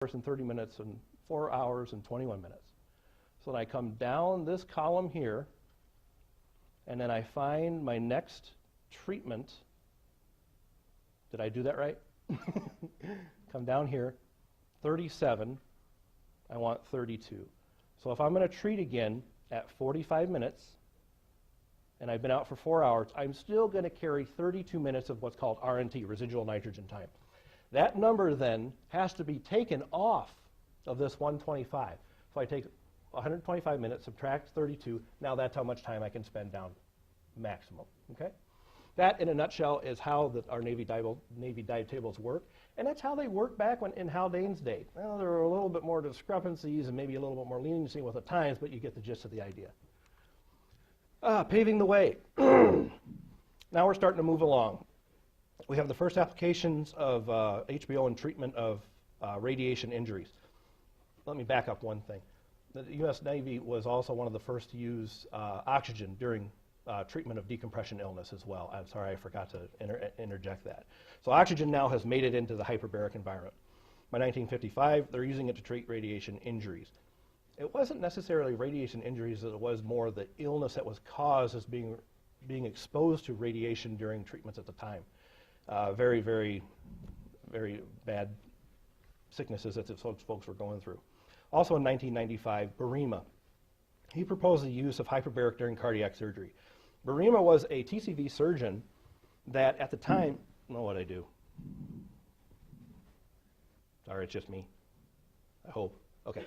and 30 minutes and 4 hours and 21 minutes. So then I come down this column here, and then I find my next treatment. Did I do that right? Come down here, 37, I want 32. So if I'm going to treat again at 45 minutes, and I've been out for 4 hours, I'm still going to carry 32 minutes of what's called RNT, residual nitrogen time. That number then has to be taken off of this 125. So I take 125 minutes, subtract 32, now that's how much time I can spend down maximum, okay? That, in a nutshell, is how our Navy dive tables work, and that's how they work back in Haldane's day. Well, there are a little bit more discrepancies and maybe a little bit more leniency with the times, but you get the gist of the idea. Paving the way. Now we're starting to move along. We have the first applications of HBO in treatment of radiation injuries. Let me back up one thing. The U.S. Navy was also one of the first to use oxygen during treatment of decompression illness as well. I'm sorry, I forgot to interject that. So oxygen now has made it into the hyperbaric environment. By 1955, they're using it to treat radiation injuries. It wasn't necessarily radiation injuries, it was more the illness that was caused as being exposed to radiation during treatments at the time. Very, very, very bad sicknesses that those folks were going through. Also in 1995, Barima. He proposed the use of hyperbaric during cardiac surgery. Barima was a TCV surgeon that at the time, I don't know what I do. Sorry, it's just me. I hope. Okay,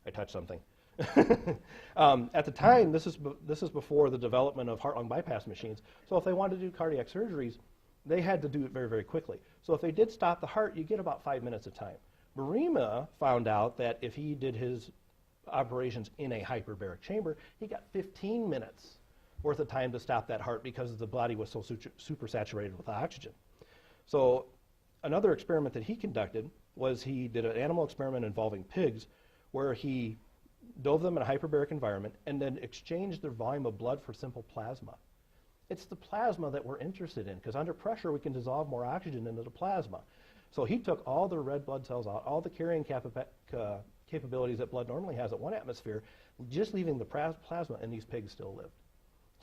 I touched something. At the time, this is before the development of heart-lung bypass machines. So if they wanted to do cardiac surgeries, they had to do it very, very quickly. So if they did stop the heart, you get about 5 minutes of time. Barima found out that if he did his operations in a hyperbaric chamber, he got 15 minutes worth of time to stop that heart because the body was so super saturated with oxygen. So another experiment that he conducted was he did an animal experiment involving pigs where he dove them in a hyperbaric environment and then exchanged their volume of blood for simple plasma. It's the plasma that we're interested in because under pressure we can dissolve more oxygen into the plasma. So he took all the red blood cells out, all the carrying capabilities that blood normally has at 1 atmosphere, just leaving the plasma, and these pigs still lived.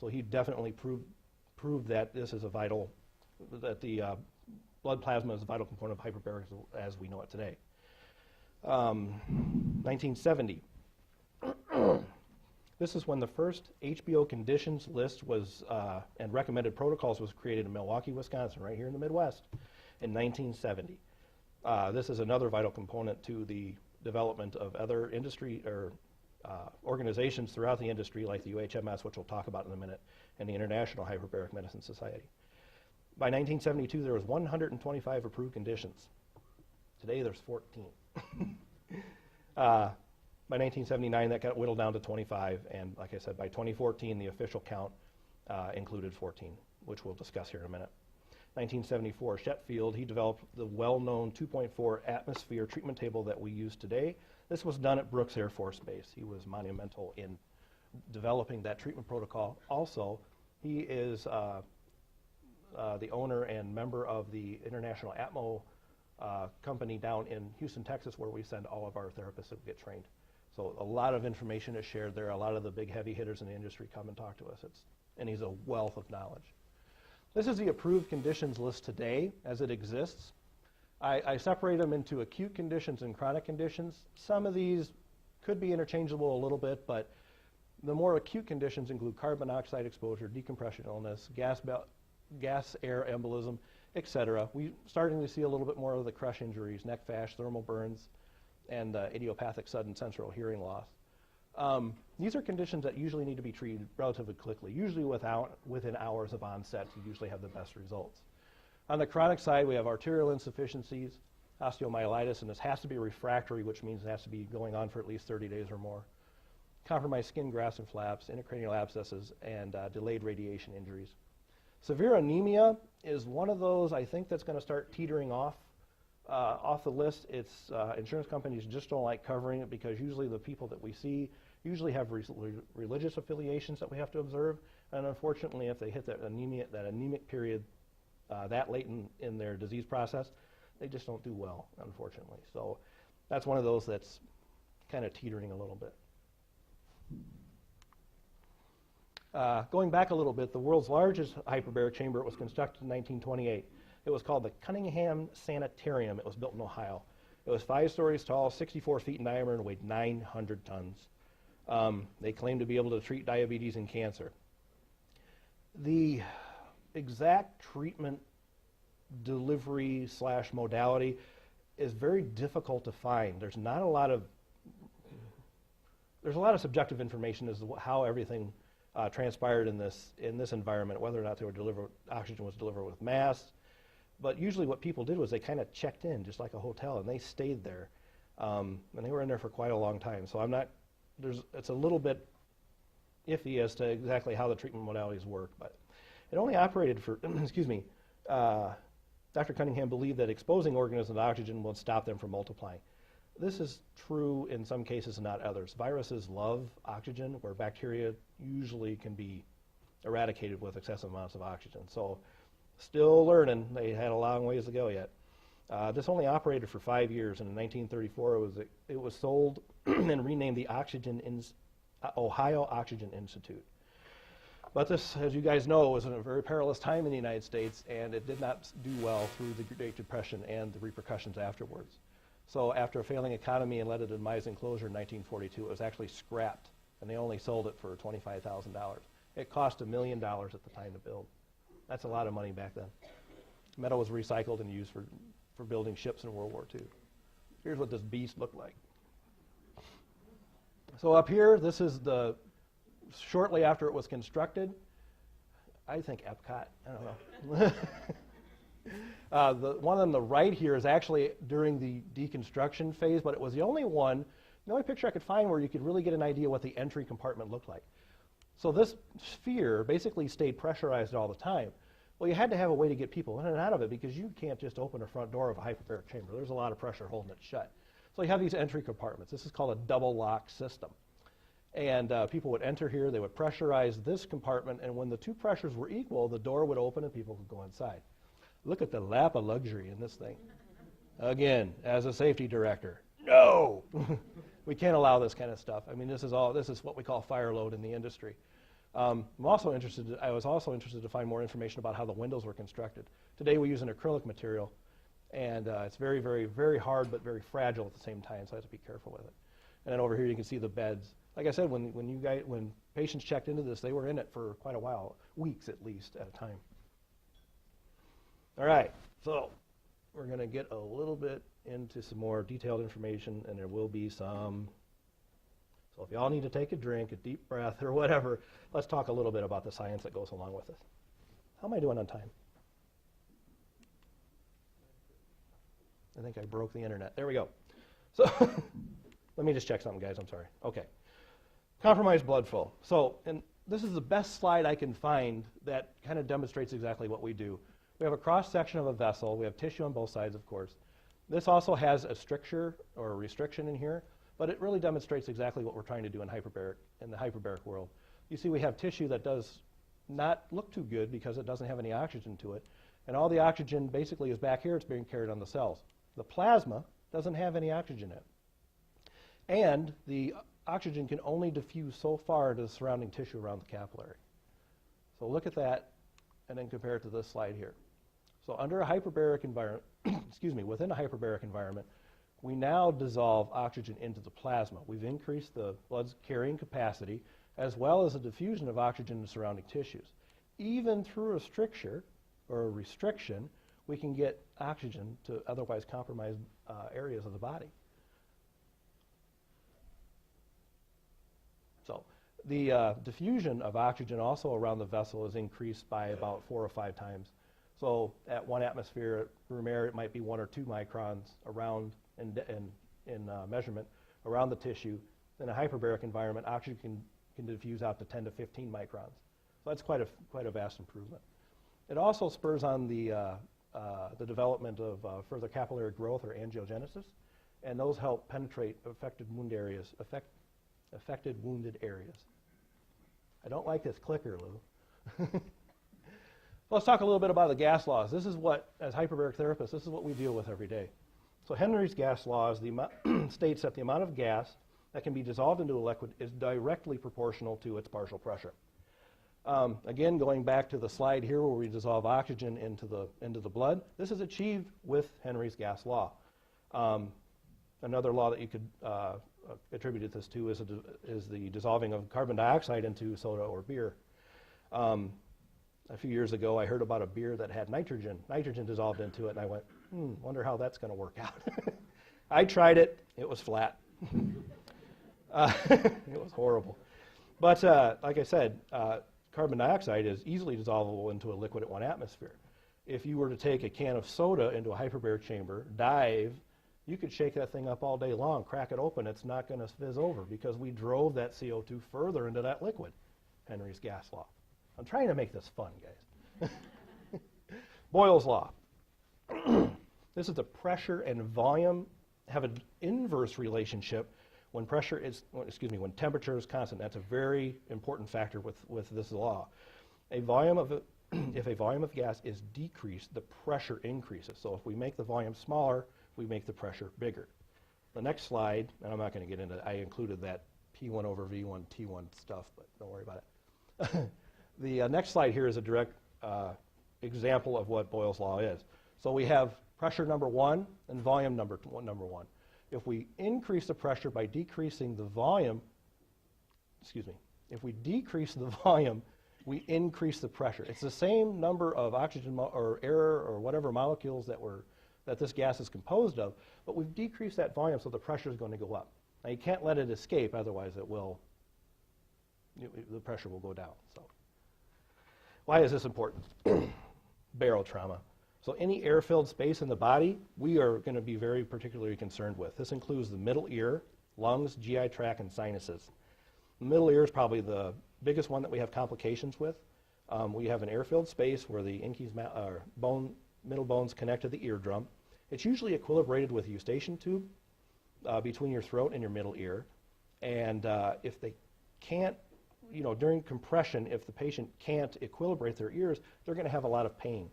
So he definitely proved that this is that the blood plasma is a vital component of hyperbaric as we know it today. 1970. This is when the first HBO conditions list was and recommended protocols was created in Milwaukee, Wisconsin, right here in the Midwest, in 1970. This is another vital component to the development of other industry or organizations throughout the industry like the UHMS, which we'll talk about in a minute, and the International Hyperbaric Medicine Society. By 1972, there was 125 approved conditions. Today, there's 14. By 1979, that got whittled down to 25, and like I said, by 2014, the official count included 14, which we'll discuss here in a minute. 1974, Shetfield, he developed the well-known 2.4 atmosphere treatment table that we use today. This was done at Brooks Air Force Base. He was monumental in developing that treatment protocol. Also, he is the owner and member of the International Atmo company down in Houston, Texas, where we send all of our therapists that get trained. So a lot of information is shared there. A lot of the big heavy hitters in the industry come and talk to us. And he's a wealth of knowledge. This is the approved conditions list today as it exists. I separate them into acute conditions and chronic conditions. Some of these could be interchangeable a little bit, but the more acute conditions include carbon monoxide exposure, decompression illness, gas air embolism, etc. We're starting to see a little bit more of the crush injuries, neck fash, thermal burns, and idiopathic sudden sensory hearing loss. These are conditions that usually need to be treated relatively quickly. Usually within hours of onset, you usually have the best results. On the chronic side, we have arterial insufficiencies, osteomyelitis, and this has to be refractory, which means it has to be going on for at least 30 days or more. Compromised skin grafts and flaps, intracranial abscesses, and delayed radiation injuries. Severe anemia is one of those I think that's going to start teetering off the list. It's insurance companies just don't like covering it because usually the people that we see usually have religious affiliations that we have to observe, and unfortunately, if they hit that anemic period that late in their disease process, they just don't do well, unfortunately. So That's one of those that's kind of teetering a little bit. Going back a little bit, the world's largest hyperbaric chamber was constructed in 1928. It was called the Cunningham Sanitarium. It was built in Ohio. It was 5 stories tall, 64 feet in diameter, and weighed 900 tons. They claimed to be able to treat diabetes and cancer. The exact treatment delivery / modality is very difficult to find. There's a lot of subjective information as to how everything transpired in this environment, whether or not oxygen was delivered with masks. But usually what people did was they kind of checked in, just like a hotel, and they stayed there. And they were in there for quite a long time. So it's a little bit iffy as to exactly how the treatment modalities work. But it only operated for, excuse me, Dr. Cunningham believed that exposing organisms to oxygen would stop them from multiplying. This is true in some cases and not others. Viruses love oxygen, where bacteria usually can be eradicated with excessive amounts of oxygen. So still learning. They had a long ways to go yet. This only operated for 5 years, and in 1934 it was sold and renamed the Ohio Oxygen Institute. But this, as you guys know, was in a very perilous time in the United States, and it did not do well through the Great Depression and the repercussions afterwards. So after a failing economy and led to demise and closure in 1942, it was actually scrapped, and they only sold it for $25,000. It cost $1 million at the time to build. That's a lot of money back then. Metal was recycled and used for building ships in World War II. Here's what this beast looked like. So up here, this is shortly after it was constructed. I think Epcot, I don't know. The one on the right here is actually during the deconstruction phase, but it was the only picture I could find where you could really get an idea what the entry compartment looked like. So this sphere basically stayed pressurized all the time. Well, you had to have a way to get people in and out of it, because you can't just open a front door of a hyperbaric chamber. There's a lot of pressure holding it shut. So you have these entry compartments. This is called a double lock system. And people would enter here, they would pressurize this compartment, and when the two pressures were equal, the door would open and people could go inside. Look at the lap of luxury in this thing. Again, as a safety director, no! We can't allow this kind of stuff. I mean, this is what we call fire load in the industry. I was also interested to find more information about how the windows were constructed. Today we use an acrylic material, and it's very, very, very hard but very fragile at the same time, so I have to be careful with it. And then over here you can see the beds. Like I said, when patients checked into this, they were in it for quite a while, weeks at least at a time. All right, so we're going to get a little bit into some more detailed information, and there will be some. So if y'all need to take a drink, a deep breath, or whatever, let's talk a little bit about the science that goes along with this. How am I doing on time? I think I broke the internet. There we go. So let me just check something, guys. I'm sorry. Okay. Compromised blood flow. So, and this is the best slide I can find that kind of demonstrates exactly what we do. We have a cross-section of a vessel. We have tissue on both sides, of course. This also has a stricture or a restriction in here, but it really demonstrates exactly what we're trying to do in the hyperbaric world. You see we have tissue that does not look too good because it doesn't have any oxygen to it, and all the oxygen basically is back here. It's being carried on the cells. The plasma doesn't have any oxygen in it, and the oxygen can only diffuse so far to the surrounding tissue around the capillary. So look at that and then compare it to this slide here. So under a hyperbaric environment, within a hyperbaric environment, we now dissolve oxygen into the plasma. We've increased the blood's carrying capacity as well as the diffusion of oxygen in surrounding tissues. Even through a stricture or a restriction, we can get oxygen to otherwise compromised areas of the body. So the diffusion of oxygen also around the vessel is increased by about 4 or 5 times. So at 1 atmosphere room air, it might be 1 or 2 microns around in measurement around the tissue. In a hyperbaric environment, oxygen can diffuse out to 10 to 15 microns. So that's quite a vast improvement. It also spurs on the development of further capillary growth or angiogenesis, and those help penetrate affected wounded areas. I don't like this clicker, Lou. Let's talk a little bit about the gas laws. This is what, as hyperbaric therapists, this is what we deal with every day. So Henry's gas law is states that the amount of gas that can be dissolved into a liquid is directly proportional to its partial pressure. Again, going back to the slide here where we dissolve oxygen into the blood, this is achieved with Henry's gas law. Another law that you could attribute this to is the dissolving of carbon dioxide into soda or beer. A few years ago, I heard about a beer that had nitrogen dissolved into it, and I went, wonder how that's going to work out. I tried it. It was flat. It was horrible. But like I said, carbon dioxide is easily dissolvable into a liquid at 1 atmosphere. If you were to take a can of soda into a hyperbaric chamber, dive, you could shake that thing up all day long, crack it open, it's not going to fizz over because we drove that CO2 further into that liquid. Henry's gas law. I'm trying to make this fun, guys. Boyle's law. This is the pressure and volume have an inverse relationship when when temperature is constant. That's a very important factor with this law. If a volume of gas is decreased, the pressure increases. So if we make the volume smaller, we make the pressure bigger. The next slide, and I'm not going to get into it, I included that P1 over V1 T1 stuff, but don't worry about it. The next slide here is a direct example of what Boyle's law is. So we have pressure number 1 and volume number 1. If we increase the pressure by decreasing the volume, if we decrease the volume, we increase the pressure. It's the same number of oxygen or air or whatever molecules that this gas is composed of, but we've decreased that volume, so the pressure is going to go up. Now you can't let it escape, otherwise the pressure will go down. So why is this important? Barrel trauma. So any air-filled space in the body, we are going to be very particularly concerned with. This includes the middle ear, lungs, GI tract, and sinuses. The middle ear is probably the biggest one that we have complications with. We have an air-filled space where the middle bones connect to the eardrum. It's usually equilibrated with a eustachian tube between your throat and your middle ear. And if they can't, during compression, if the patient can't equilibrate their ears, they're going to have a lot of pain.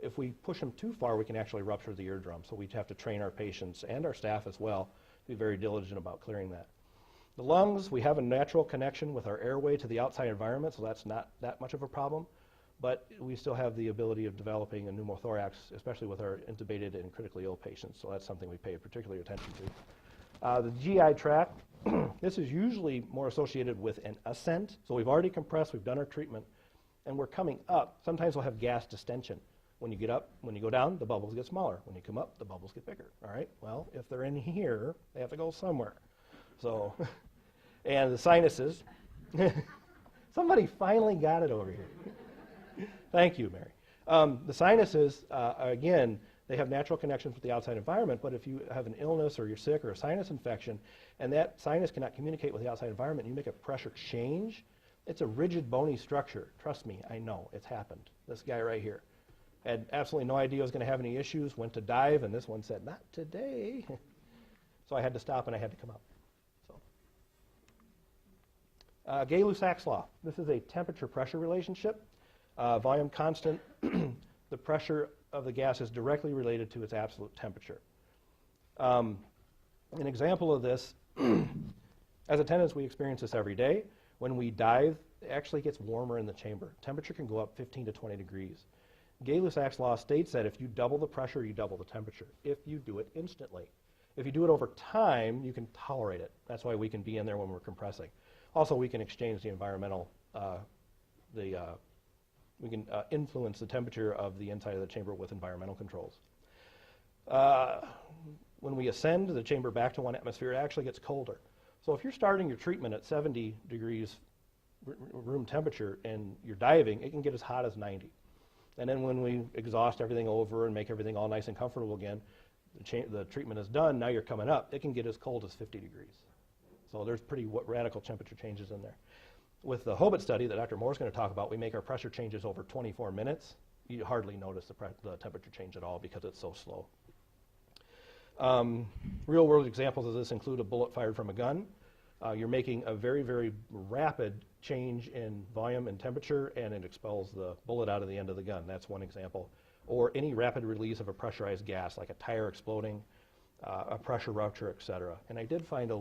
If we push them too far, we can actually rupture the eardrum. So we have to train our patients and our staff as well to be very diligent about clearing that. The lungs, we have a natural connection with our airway to the outside environment, so that's not that much of a problem. But we still have the ability of developing a pneumothorax, especially with our intubated and critically ill patients. So that's something we pay particular attention to. The GI tract, this is usually more associated with an ascent. So we've already compressed, we've done our treatment, and we're coming up. Sometimes we'll have gas distension. When you get up, when you go down, the bubbles get smaller. When you come up, the bubbles get bigger. All right? Well, if they're in here, they have to go somewhere. So, and the sinuses. Somebody finally got it over here. Thank you, Mary. The sinuses, again, they have natural connections with the outside environment, but if you have an illness or you're sick or a sinus infection, and that sinus cannot communicate with the outside environment, you make a pressure change, it's a rigid, bony structure. Trust me, I know. It's happened. This guy right here had absolutely no idea I was going to have any issues, went to dive, and this one said, not today. So I had to stop and I had to come out. So, Gay-Lussac's law. This is a temperature-pressure relationship. Volume constant, the pressure of the gas is directly related to its absolute temperature. An example of this, as attendants, we experience this every day. When we dive, it actually gets warmer in the chamber. Temperature can go up 15 to 20 degrees. Gay-Lussac's law states that if you double the pressure, you double the temperature, if you do it instantly. If you do it over time, you can tolerate it. That's why we can be in there when we're compressing. Also, we can exchange the environmental, we can influence the temperature of the inside of the chamber with environmental controls. When we ascend the chamber back to 1 atmosphere, it actually gets colder. So if you're starting your treatment at 70 degrees room temperature and you're diving, it can get as hot as 90. And then when we exhaust everything over and make everything all nice and comfortable again, the treatment is done, now you're coming up, it can get as cold as 50 degrees. So there's pretty radical temperature changes in there. With the HOBIT study that Dr. Mohr is going to talk about, we make our pressure changes over 24 minutes. You hardly notice the temperature change at all because it's so slow. Real-world examples of this include a bullet fired from a gun. You're making a very, very rapid change in volume and temperature, and it expels the bullet out of the end of the gun. That's one example. Or any rapid release of a pressurized gas, like a tire exploding. a pressure rupture, et cetera. And I did find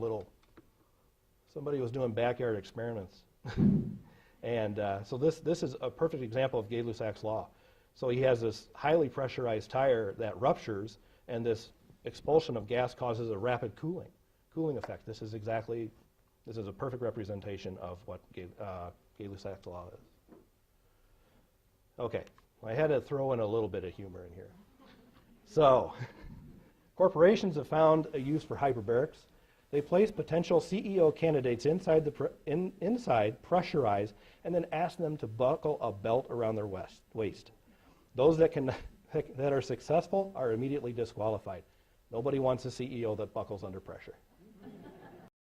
somebody was doing backyard experiments. And so this is a perfect example of Gay-Lussac's law. So he has this highly pressurized tire that ruptures, and this expulsion of gas causes a rapid cooling effect. This is a perfect representation of what Gay-Lussac's law is. Okay, I had to throw in a little bit of humor in here. So, corporations have found a use for hyperbarics. They place potential CEO candidates inside, pressurize, and then ask them to buckle a belt around their waist. Those that are successful are immediately disqualified. Nobody wants a CEO that buckles under pressure.